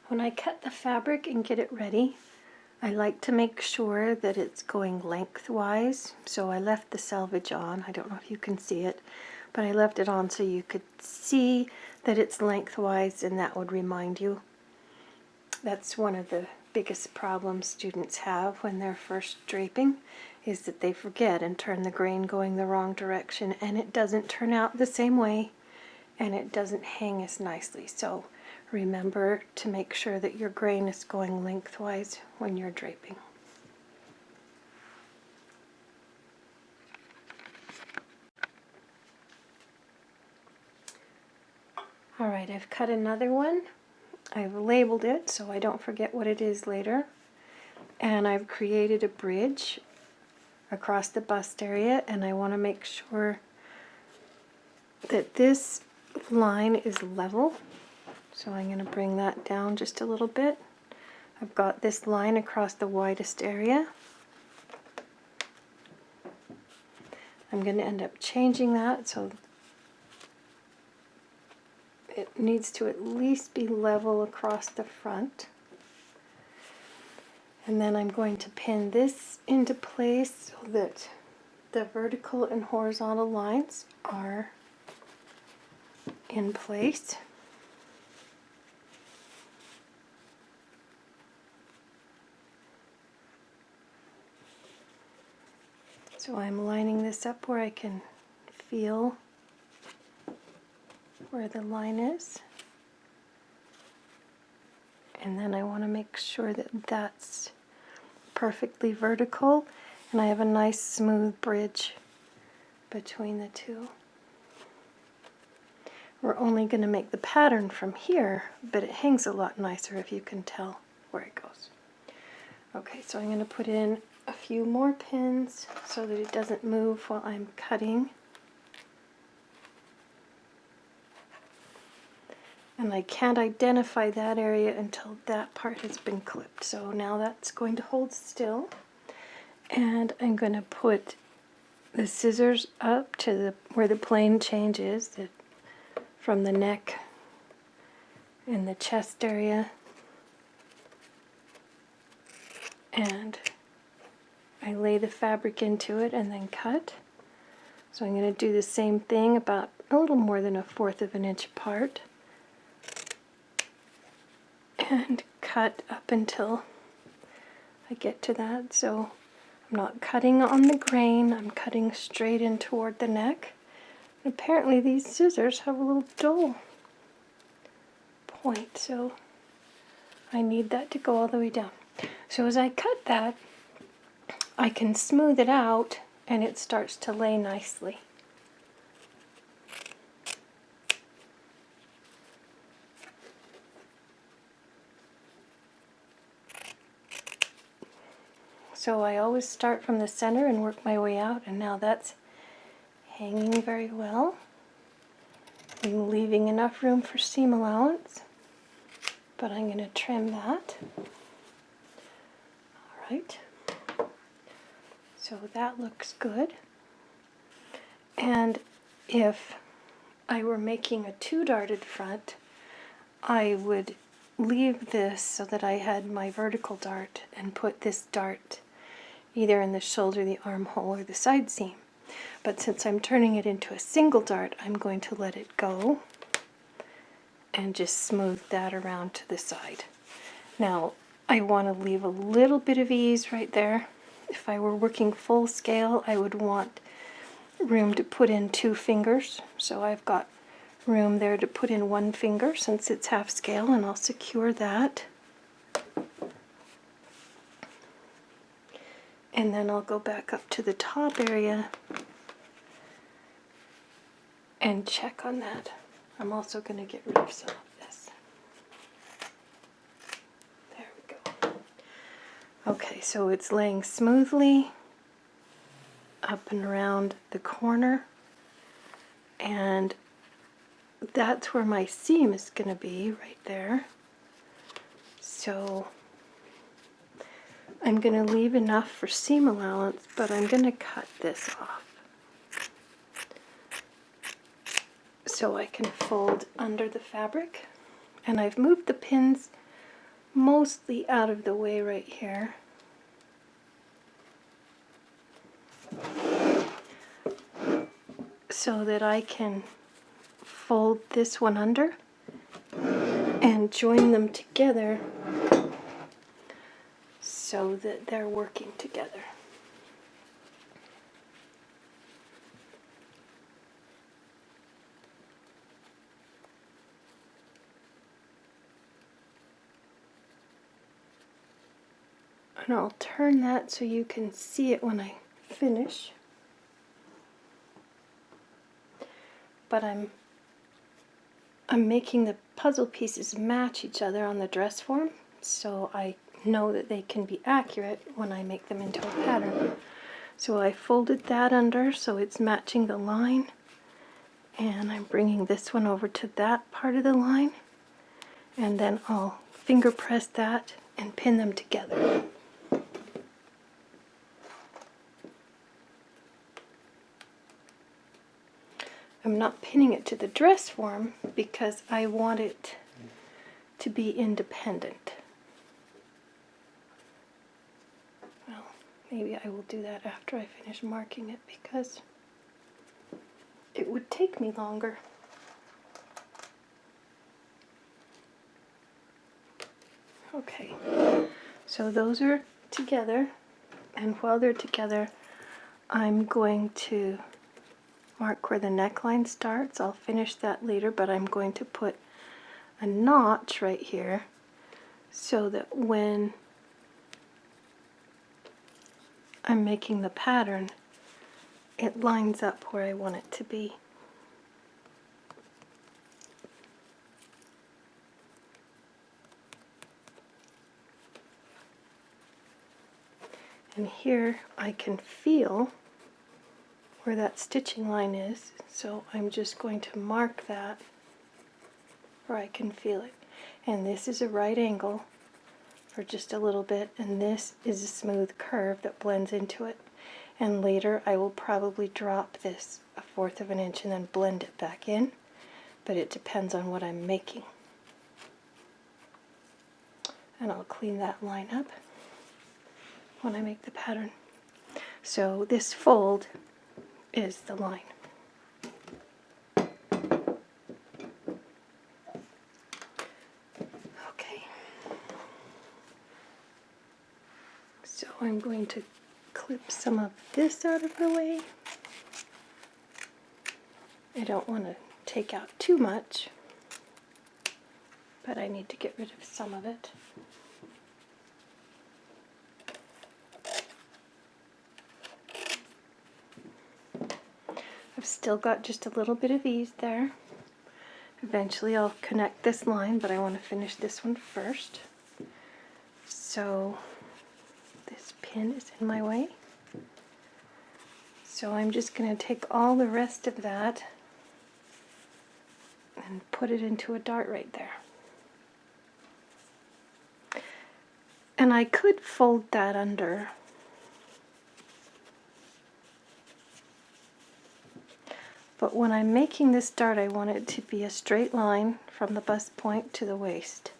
When I cut the fabric and get it ready, I like to make sure that it's going lengthwise. So I left the selvage on. I don't know if you can see it, but I left it on so you could see that it's lengthwise, and that would remind you. That's one of the biggest problems students have when they're first draping, is that they forget and turn the grain going the wrong direction, and it doesn't turn out the same way, and it doesn't hang as nicely. So remember to make sure that your grain is going lengthwise when you're draping. Alright, I've cut another one. I've labeled it so I don't forget what it is later. And I've created a bridge across the bust area, and I want to make sure that this line is level. So I'm going to bring that down just a little bit. I've got this line across the widest area. I'm going to end up changing that so it needs to at least be level across the front. And then I'm going to pin this into place so that the vertical and horizontal lines are in place. So I'm lining this up where I can feel where the line is. And then I want to make sure that that's perfectly vertical, and I have a nice smooth bridge between the two. We're only going to make the pattern from here, but it hangs a lot nicer if you can tell where it goes. Okay, so I'm going to put in a few more pins so that it doesn't move while I'm cutting. And I can't identify that area until that part has been clipped. So now that's going to hold still. And I'm going to put the scissors up to where the plane changes, from the neck and the chest area. And I lay the fabric into it and then cut. So I'm going to do the same thing, about a little more than 1/4 of an inch apart. And cut up until I get to that. So I'm not cutting on the grain, I'm cutting straight in toward the neck. And apparently these scissors have a little dull point, so I need that to go all the way down. So as I cut that, I can smooth it out and it starts to lay nicely. So I always start from the center and work my way out, and now that's hanging very well. I'm leaving enough room for seam allowance, but I'm going to trim that. Alright, so that looks good. And if I were making a 2-darted front, I would leave this so that I had my vertical dart and put this dart either in the shoulder, the armhole, or the side seam. But since I'm turning it into a single dart, I'm going to let it go and just smooth that around to the side. Now, I want to leave a little bit of ease right there. If I were working full scale, I would want room to put in 2 fingers. So I've got room there to put in 1 finger since it's half scale, and I'll secure that. And then I'll go back up to the top area and check on that. I'm also going to get rid of some of this. There we go. Okay, so it's laying smoothly up and around the corner, and that's where my seam is going to be, right there. So I'm going to leave enough for seam allowance, but I'm going to cut this off so I can fold under the fabric. And I've moved the pins mostly out of the way right here. So that I can fold this one under and join them together so that they're working together. And I'll turn that so you can see it when I finish. But I'm making the puzzle pieces match each other on the dress form, so I know that they can be accurate when I make them into a pattern. So I folded that under so it's matching the line, and I'm bringing this one over to that part of the line, and then I'll finger press that and pin them together. I'm not pinning it to the dress form because I want it to be independent. Well, maybe I will do that after I finish marking it because it would take me longer. Okay, so those are together, and while they're together, I'm going to mark where the neckline starts. I'll finish that later, but I'm going to put a notch right here so that when I'm making the pattern, it lines up where I want it to be. And here I can feel where that stitching line is, so I'm just going to mark that where I can feel it. And this is a right angle for just a little bit, and this is a smooth curve that blends into it. And later I will probably drop this 1/4 of an inch and then blend it back in, but it depends on what I'm making. And I'll clean that line up when I make the pattern. So this fold is the line. Okay. So I'm going to clip some of this out of the way. I don't want to take out too much, but I need to get rid of some of it. I've still got just a little bit of ease there. Eventually I'll connect this line, but I want to finish this one first. So this pin is in my way. So I'm just going to take all the rest of that and put it into a dart right there. And I could fold that under. But when I'm making this dart, I want it to be a straight line from the bust point to the waist.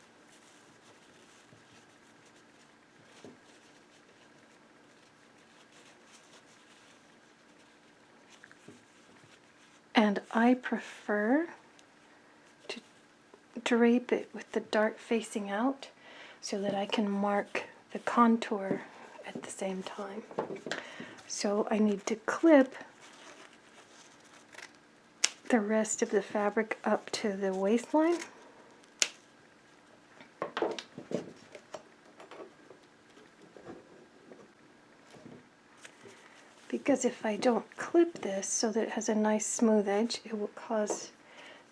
And I prefer to drape it with the dart facing out so that I can mark the contour at the same time. So I need to clip the rest of the fabric up to the waistline. Because if I don't clip this so that it has a nice smooth edge, it will cause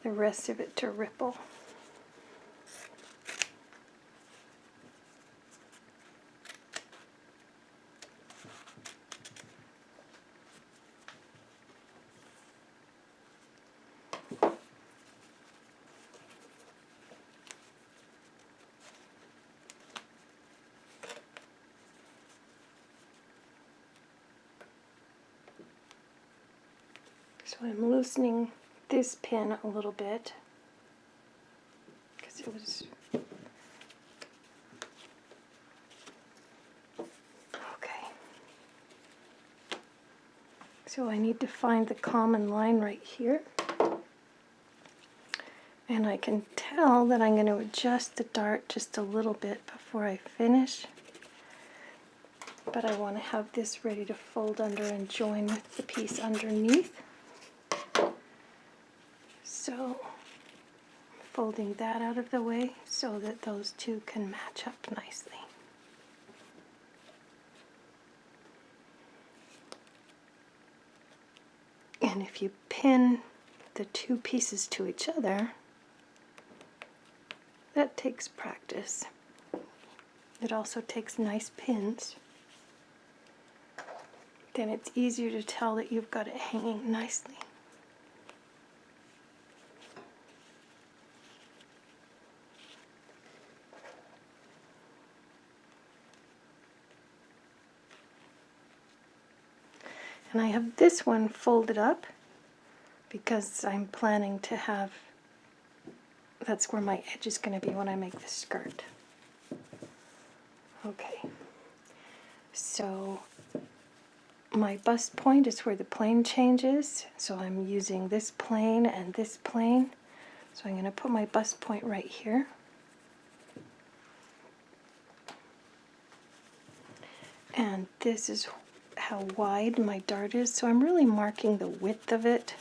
the rest of it to ripple. So I'm loosening this pin a little bit because it was So I need to find the common line right here. And I can tell that I'm going to adjust the dart just a little bit before I finish. But I want to have this ready to fold under and join with the piece underneath. So I'm folding that out of the way so that those two can match up nicely. And if you pin the two pieces to each other, that takes practice. It also takes nice pins. Then it's easier to tell that you've got it hanging nicely. And I have this one folded up because I'm planning to have, that's where my edge is going to be when I make the skirt. Okay, so my bust point is where the plane changes, so I'm using this plane and this plane. So I'm going to put my bust point right here. And this is how wide my dart is, so I'm really marking the width of it,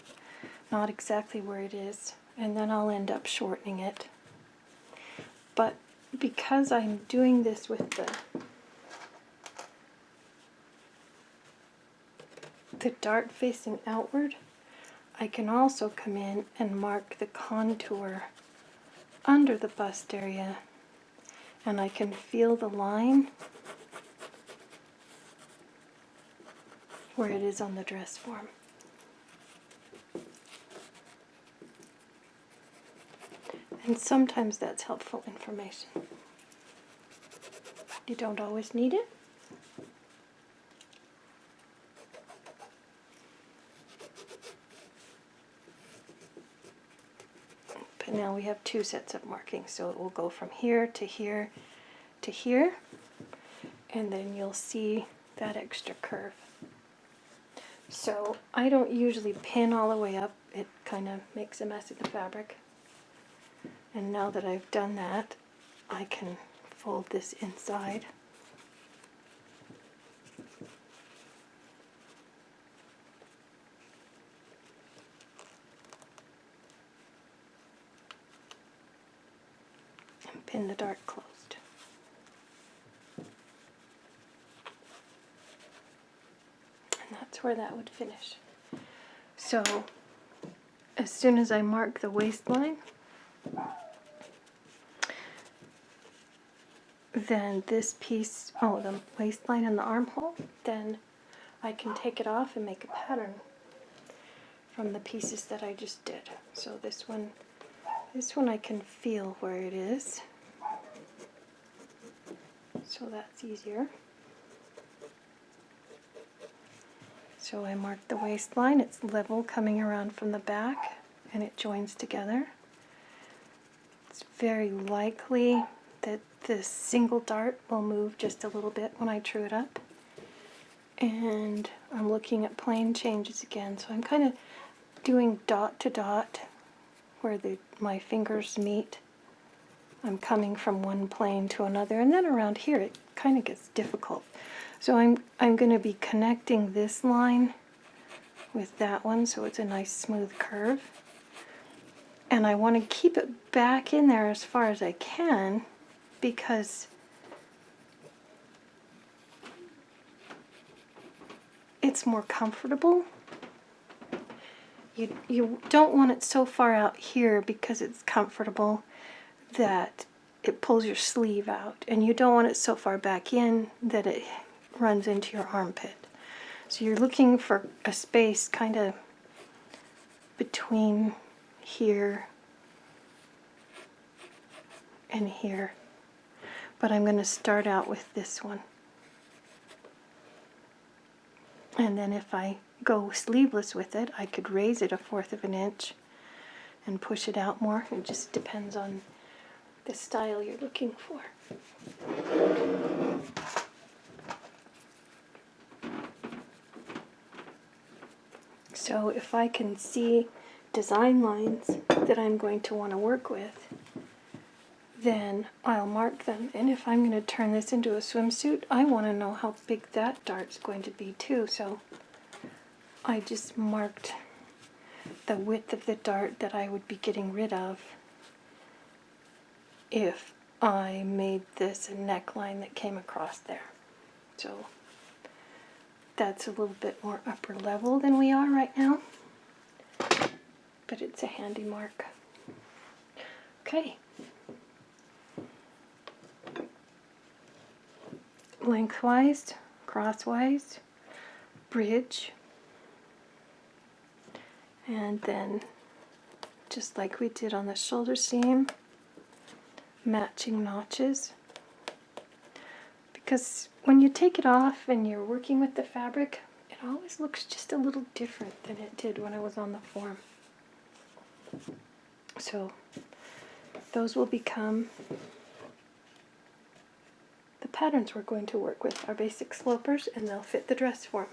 not exactly where it is, and then I'll end up shortening it. But because I'm doing this with the dart facing outward, I can also come in and mark the contour under the bust area, and I can feel the line where it is on the dress form. And sometimes that's helpful information. You don't always need it. But now we have two sets of markings, so it will go from here to here to here, and then you'll see that extra curve. So I don't usually pin all the way up, it kind of makes a mess of the fabric. And now that I've done that, I can fold this inside. And pin the dart closed. And that's where that would finish. So as soon as I mark the waistline, then this piece, the waistline and the armhole, then I can take it off and make a pattern from the pieces that I just did. So this one I can feel where it is, so that's easier. So I mark the waistline, it's level coming around from the back, and it joins together. It's very likely that this single dart will move just a little bit when I true it up. And I'm looking at plane changes again, so I'm kind of doing dot to dot where my fingers meet. I'm coming from one plane to another, and then around here it kind of gets difficult. So I'm going to be connecting this line with that one so it's a nice smooth curve. And I want to keep it back in there as far as I can because it's more comfortable. You don't want it so far out here because it's comfortable that it pulls your sleeve out, and you don't want it so far back in that it runs into your armpit. So you're looking for a space kind of between here and here. But I'm going to start out with this one. And then if I go sleeveless with it, I could raise it 1/4 of an inch and push it out more. It just depends on the style you're looking for. So if I can see design lines that I'm going to want to work with, then I'll mark them. And if I'm going to turn this into a swimsuit, I want to know how big that dart's going to be too. So I just marked the width of the dart that I would be getting rid of if I made this a neckline that came across there. So that's a little bit more upper level than we are right now, but it's a handy mark. Okay. Lengthwise, crosswise, bridge, and then just like we did on the shoulder seam, matching notches. Because when you take it off and you're working with the fabric, it always looks just a little different than it did when I was on the form. So those will become the patterns we're going to work with, our basic slopers, and they'll fit the dress form.